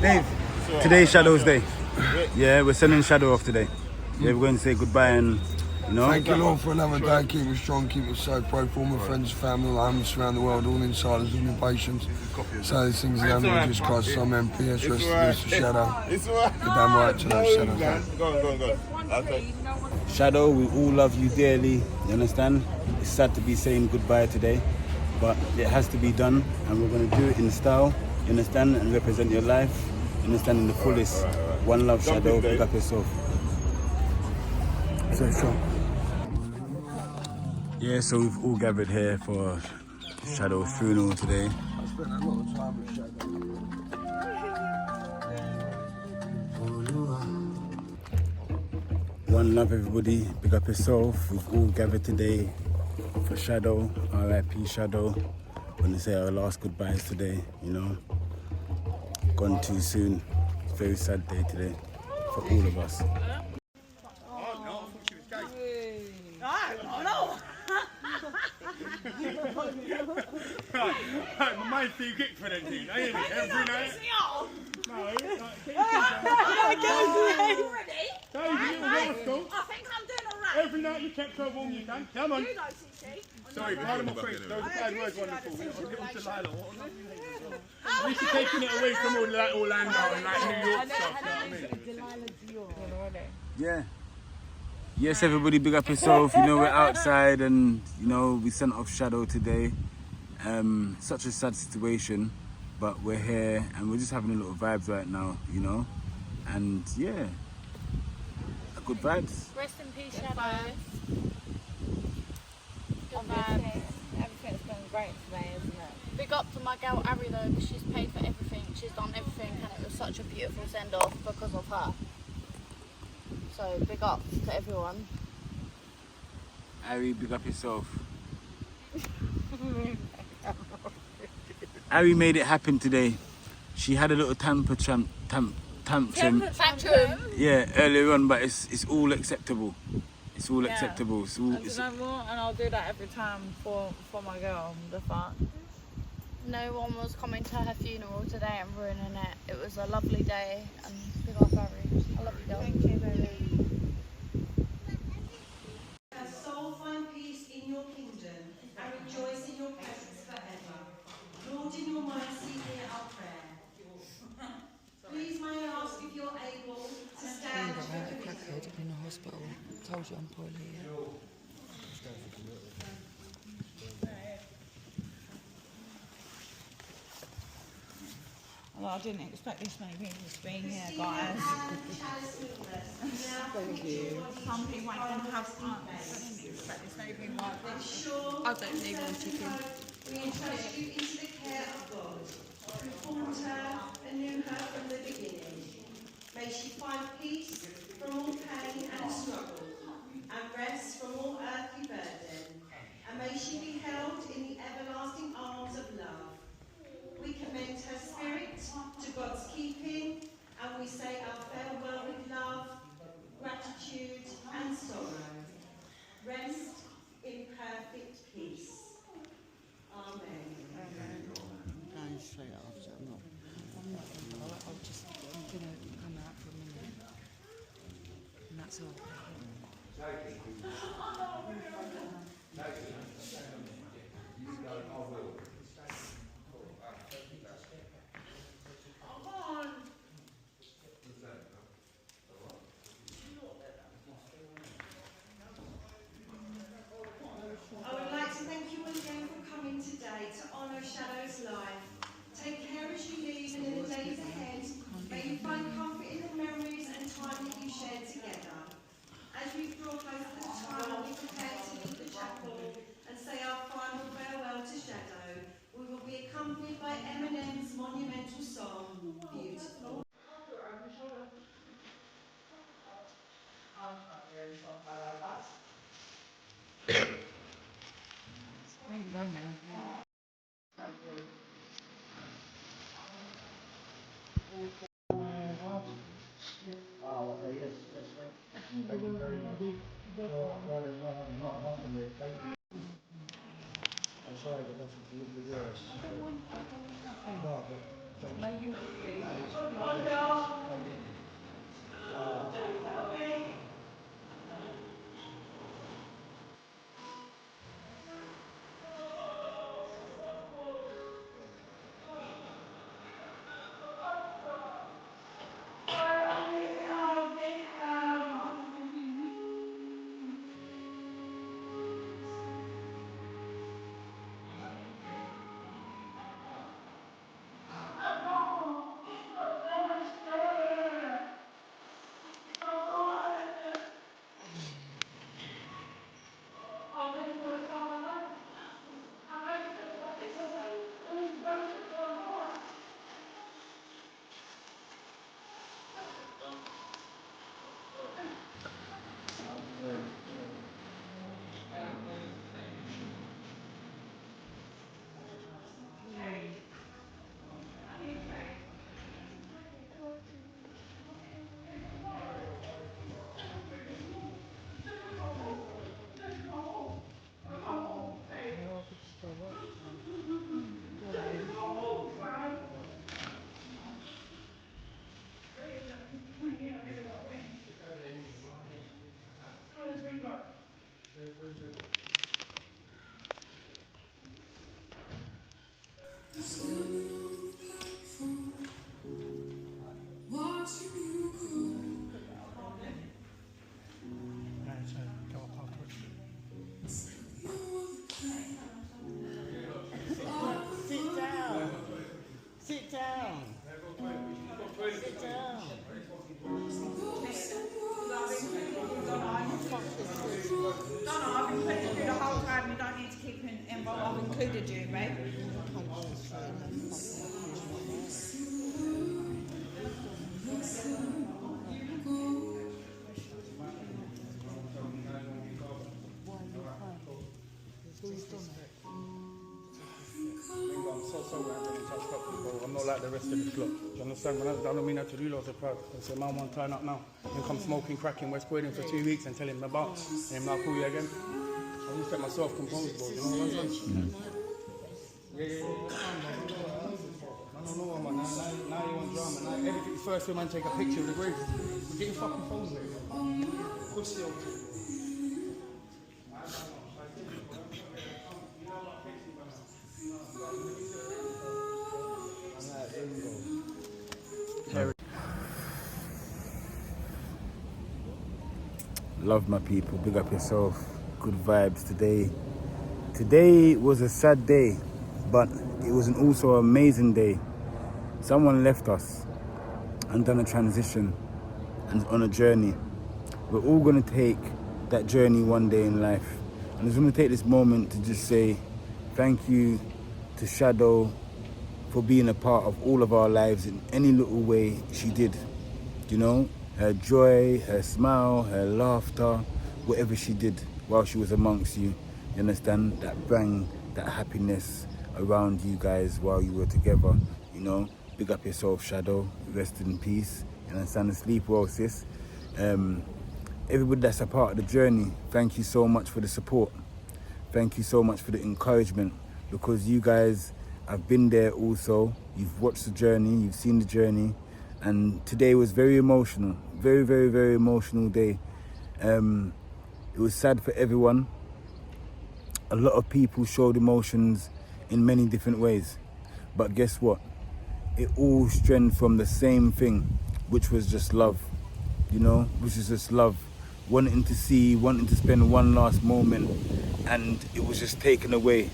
Dave, today's Shadow's Day. Yeah, we're sending Shadow off today. Yeah, we're going to say goodbye and, Thank you, Lord, for another day. Keep us strong, keep us safe. Pray for all my friends, family, all homeless around the world, all in silence, all in patience. Say these things in the name of Jesus Christ. Amen. P.S. Rest in peace to Shadow. You're damn right to know Shadow. Go. Okay. Shadow, we all love you dearly. You understand? It's sad to be saying goodbye today, but it has to be done, and we're going to do it in style. You understand? And represent your life. You understand? In the fullest. One love, Shadow. Pick up yourself. So strong. Yeah, so we've all gathered here for Shadow's funeral today. I spent a lot of time with Shadow. One love, everybody. Pick up yourself. We've all gathered today for Shadow. R.I.P. Shadow. We're going to say our last goodbyes today, Gone too soon. It's a very sad day today for all of us. My mind's too quick for them, dude. I hear me every night. No, I think I'm doing alright. every night you kept her warm, you can. Come on. You know, CC. Sorry, pardon my French. Those bad words wonderful. I'll give them to Lila. At least you're taking it away from all like Orlando and like New York stuff. You know what I mean? Yeah. Yes, everybody, big up yourself. We're outside and, we sent off Shadow today. Such a sad situation, but we're here and we're just having a little vibes right now, And yeah, good vibes. Rest in peace, Shadow. Good vibes. Everything's been great today, isn't it? Big up to my girl Ari though, because she's paid for everything. She's done everything and it was such a beautiful send-off because of her. So big up to everyone. Ari, big up yourself. Ari made it happen today. She had a little tantrum. Tantrum. Yeah, earlier on, but it's all acceptable. It's all acceptable. It's all, And you know what? And I'll do that every time for my girl, the fuck. No one was coming to her funeral today and ruining it. It was a lovely day and big up Ari. I love you, girl. Thank you, baby. Soul find peace in your kingdom and rejoice in your presence forever. Lord, in your mercy, hear our prayer. Please may I ask if you're able to stand a crackhead in a hospital. Told you I'm poorly. Well, I didn't expect this many people to be here, guys. Thank you. Some people ain't gonna have fun. I didn't expect this many people like this. I don't need one chicken. We entrust you into the care of God, who formed her and knew her from the beginning. May she find peace from all pain and struggle, and rest from all earthly burden, and may she be held in the everlasting arms of love. We commend her spirit to God's keeping, and we say our farewell with love, gratitude and sorrow. Rest in perfect peace. Amen. Going straight after. I'm not. I'm gonna come out for a minute, and that's all. I would like to thank you again for coming today to honour Shadow's life. Take care as you leave, and in the days ahead, may you find comfort in the memories and time that you shared together. As we draw close to the time we prepare to leave the chapel and say our final farewell to Shadow, we will be accompanied by Eminem's monumental song, Beautiful. There you go, man. I'm sorry, but that's a little bit worse. No, but thanks. stop it, bro. I'm not like the rest of the club. Do you understand? I don't mean that to do loads of proud. I say, man, want to turn up now. Then come smoking, cracking West Croydon for 2 weeks and tell him about. And him, I'll call you again. I just get myself composed, bro. You know what I'm saying? Yeah. No, man. Now you want drama. Now everything's first, man, take a picture of the grave. Get your fucking phones ready. Good still. Love my people, big up yourself, good vibes today. Today was a sad day, but it was also an amazing day. Someone left us and done a transition and on a journey. We're all gonna take that journey one day in life. And I just wanna take this moment to just say thank you to Shadow for being a part of all of our lives in any little way she did. You know, her joy, her smile, her laughter, whatever she did while she was amongst you. You understand? That bang, that happiness around you guys while you were together. You know, big up yourself, Shadow. Rest in peace. You understand? Sleep well, sis. Everybody that's a part of the journey, thank you so much for the support. Thank you so much for the encouragement, because you guys have been there also. You've watched the journey, you've seen the journey. And today was very emotional, very, very, very emotional day. It was sad for everyone. A lot of people showed emotions in many different ways. But guess what? It all stemmed from the same thing, which was just love, you know, which is just love. Wanting to spend one last moment, and it was just taken away.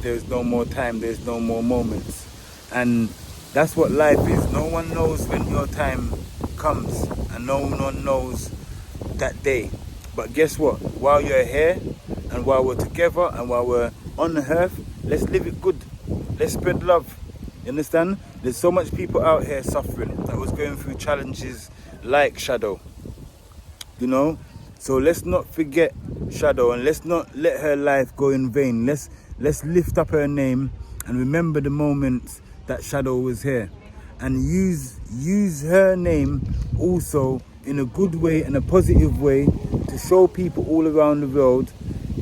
There's no more time, there's no more moments. And that's what life is. No one knows when your time comes, and no one knows that day. But guess what? While you're here, and while we're together, and while we're on the earth, let's live it good. Let's spread love. You understand? There's so much people out here suffering that was going through challenges like Shadow. You know? So let's not forget Shadow, and let's not let her life go in vain. Let's lift up her name and remember the moments that Shadow was here, and use her name also in a good way and a positive way to show people all around the world,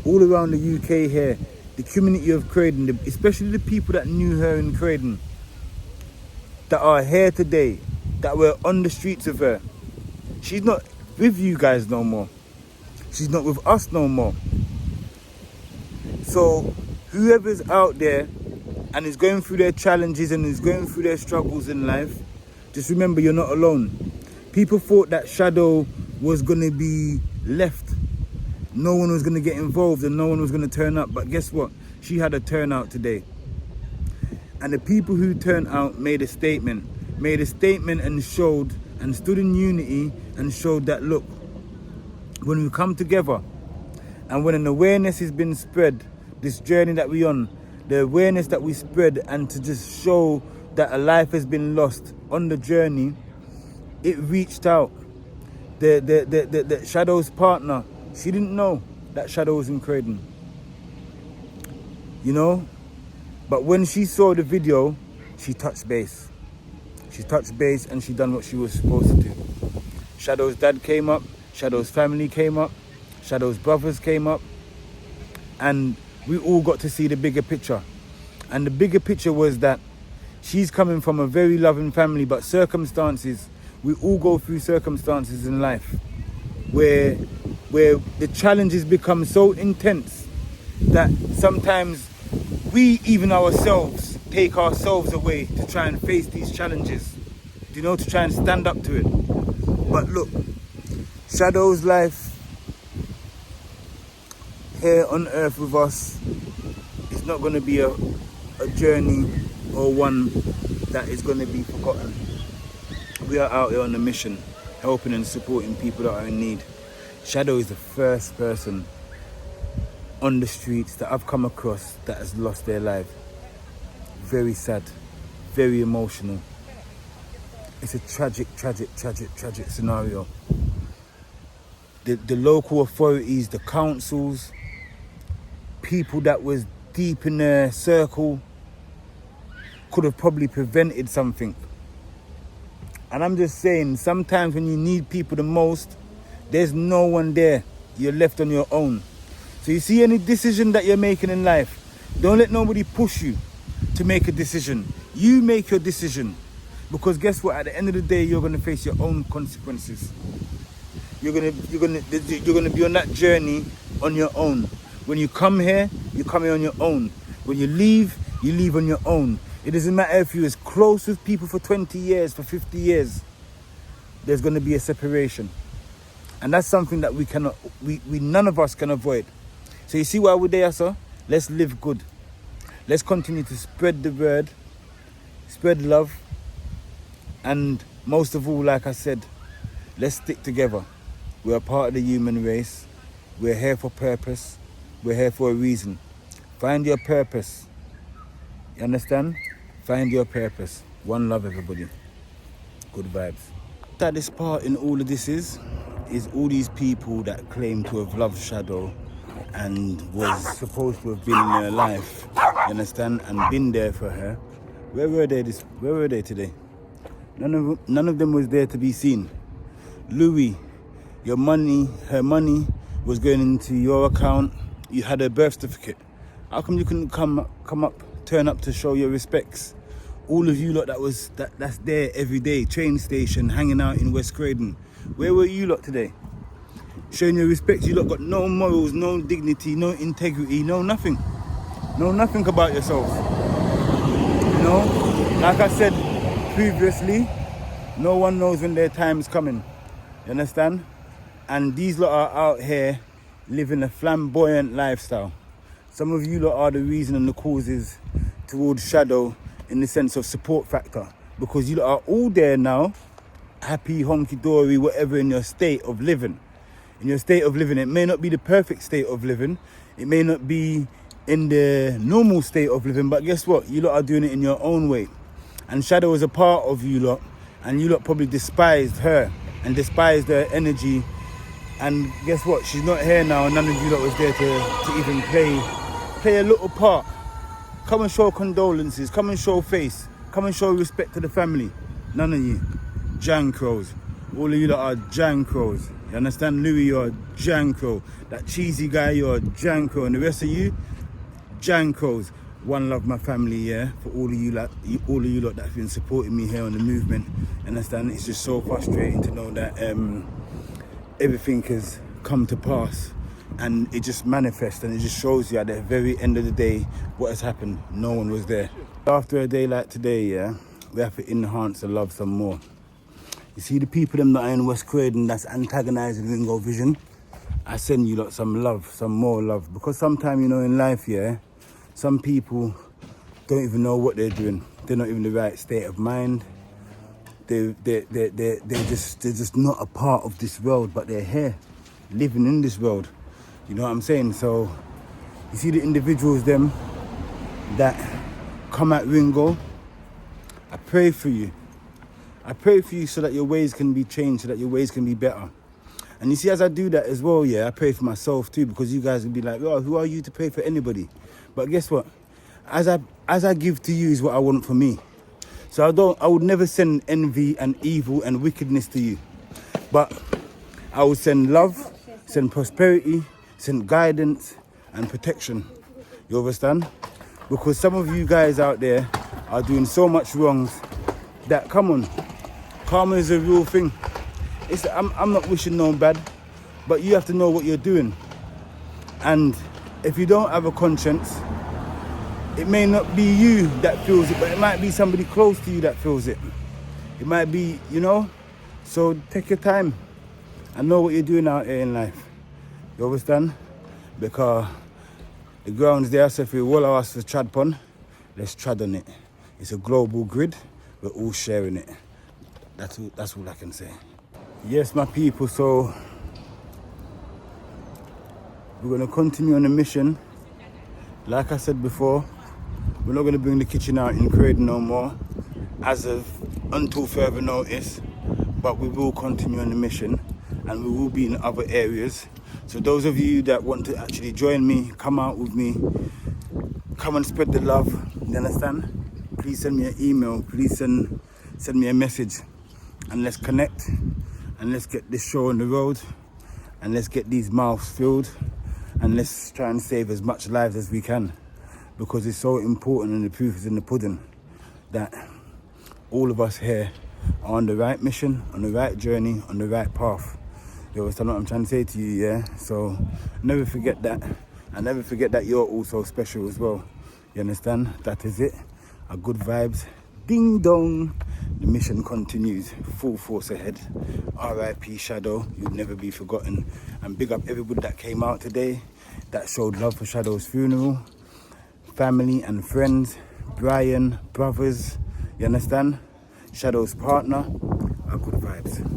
all around the UK here, the community of Croydon, especially the people that knew her in Croydon, that are here today, that were on the streets of her. She's not with you guys no more. She's not with us no more. So whoever's out there and is going through their challenges and is going through their struggles in life, just remember you're not alone. People thought that Shadow was going to be left. No one was going to get involved and no one was going to turn up. But guess what? She had a turnout today. And the people who turned out made a statement and showed and stood in unity and showed that, look, when we come together and when an awareness has been spread, this journey that we're on, the awareness that we spread, and to just show that a life has been lost on the journey, it reached out. The Shadow's partner, she didn't know that Shadow was in Croydon. You know? But when she saw the video, she touched base. She touched base and she done what she was supposed to do. Shadow's dad came up, Shadow's family came up, Shadow's brothers came up, and we all got to see the bigger picture. And the bigger picture was that she's coming from a very loving family, but circumstances, we all go through circumstances in life where the challenges become so intense that sometimes we even ourselves take ourselves away to try and face these challenges, you know, to try and stand up to it. But look, Shadow's life here on earth with us is not going to be a journey or one that is going to be forgotten. We are out here on a mission, helping and supporting people that are in need. Shadow is the first person on the streets that I've come across that has lost their life. Very sad, very emotional. It's a tragic scenario. The local authorities, the councils, people that was deep in their circle, could have probably prevented something. And I'm just saying, sometimes when you need people the most, there's no one there. You're left on your own. So you see any decision that you're making in life, don't let nobody push you to make a decision. You make your decision. Because guess what? At the end of the day, you're going to face your own consequences. You're gonna be on that journey on your own. When you come here, you come here on your own. When you leave on your own. It doesn't matter if you're as close with people for 20 years, for 50 years. There's going to be a separation. And that's something that we none of us can avoid. So you see why we're there, sir? Let's live good. Let's continue to spread the word, spread love, and most of all, like I said, let's stick together. We're a part of the human race. We're here for purpose. We're here for a reason. Find your purpose. You understand? Find your purpose. One love, everybody. Good vibes. That this part in all of this is all these people that claim to have loved Shadow and was supposed to have been in her life, you understand, and been there for her. Where were they today? None of them was there to be seen. Louis, her money was going into your account. You had her birth certificate. How come you couldn't turn up to show your respects? All of you lot that's there every day, train station, hanging out in West Croydon. Where were you lot today? Showing your respects. You lot got no morals, no dignity, no integrity, no nothing. Know nothing about yourself. You know, like I said previously, no one knows when their time is coming. You understand? And these lot are out here living a flamboyant lifestyle. Some of you lot are the reason and the causes towards Shadow in the sense of support factor. Because you lot are all there now, happy, honky-dory, whatever, in your state of living. In your state of living, it may not be the perfect state of living. It may not be in the normal state of living, but guess what? You lot are doing it in your own way. And Shadow is a part of you lot, and you lot probably despised her and despised her energy. And guess what? She's not here now, and none of you lot was there to even play a little part. Come and show condolences, come and show face, come and show respect to the family. None of you. Jan Crows. All of you lot are Jan Crows. You understand? Louis, you're a Jan Crow. That cheesy guy, you're a Jan Crow. And the rest of you, Jan Crows. One love, my family, yeah, for all of you lot that have been supporting me here on the movement. Understand? It's just so frustrating to know that everything has come to pass, and it just manifests, and it just shows you at the very end of the day what has happened. No one was there. After a day like today, yeah, we have to enhance the love some more. You see the people them that are in West Croydon that's antagonizing Ringo Vision, I send you lot some love, some more love, because sometimes, you know, in life, yeah, some people don't even know what they're doing. They're not even in the right state of mind. They're just not a part of this world, but they're here, living in this world. You know what I'm saying? So you see the individuals them that come at Ringo, I pray for you. I pray for you so that your ways can be changed, so that your ways can be better. And you see, as I do that as well, yeah, I pray for myself too, because you guys will be like, oh, who are you to pray for anybody? But guess what? As I give to you is what I want for me. So I would never send envy and evil and wickedness to you. But I would send love, send prosperity, send guidance and protection. You understand? Because some of you guys out there are doing so much wrongs that, come on, karma is a real thing. I'm not wishing no bad, but you have to know what you're doing. And if you don't have a conscience, it may not be you that feels it, but it might be somebody close to you that feels it. It might be, you know? So take your time and know what you're doing out here in life. You understand? Because the ground's there, so if we all ask for trad pon, let's trad on it. It's a global grid, we're all sharing it. That's all I can say. Yes, my people, so we're going to continue on the mission. Like I said before, we're not going to bring the kitchen out in Croydon no more, until further notice, but we will continue on the mission, and we will be in other areas. So those of you that want to actually join me, come out with me, come and spread the love, you understand? please send me an email, please send me a message, and let's connect, and let's get this show on the road, and let's get these mouths filled, and let's try and save as much lives as we can, because it's so important, and the proof is in the pudding, that all of us here are on the right mission, on the right journey, on the right path. You understand what I'm trying to say to you, yeah? So never forget that, and never forget that you're also special as well. You understand? That is it. A good vibes. Ding dong. The mission continues. Full force ahead. R.I.P. Shadow. You'll never be forgotten. And big up everybody that came out today, that showed love for Shadow's funeral. Family and friends. Brian, brothers. You understand? Shadow's partner. A good vibes.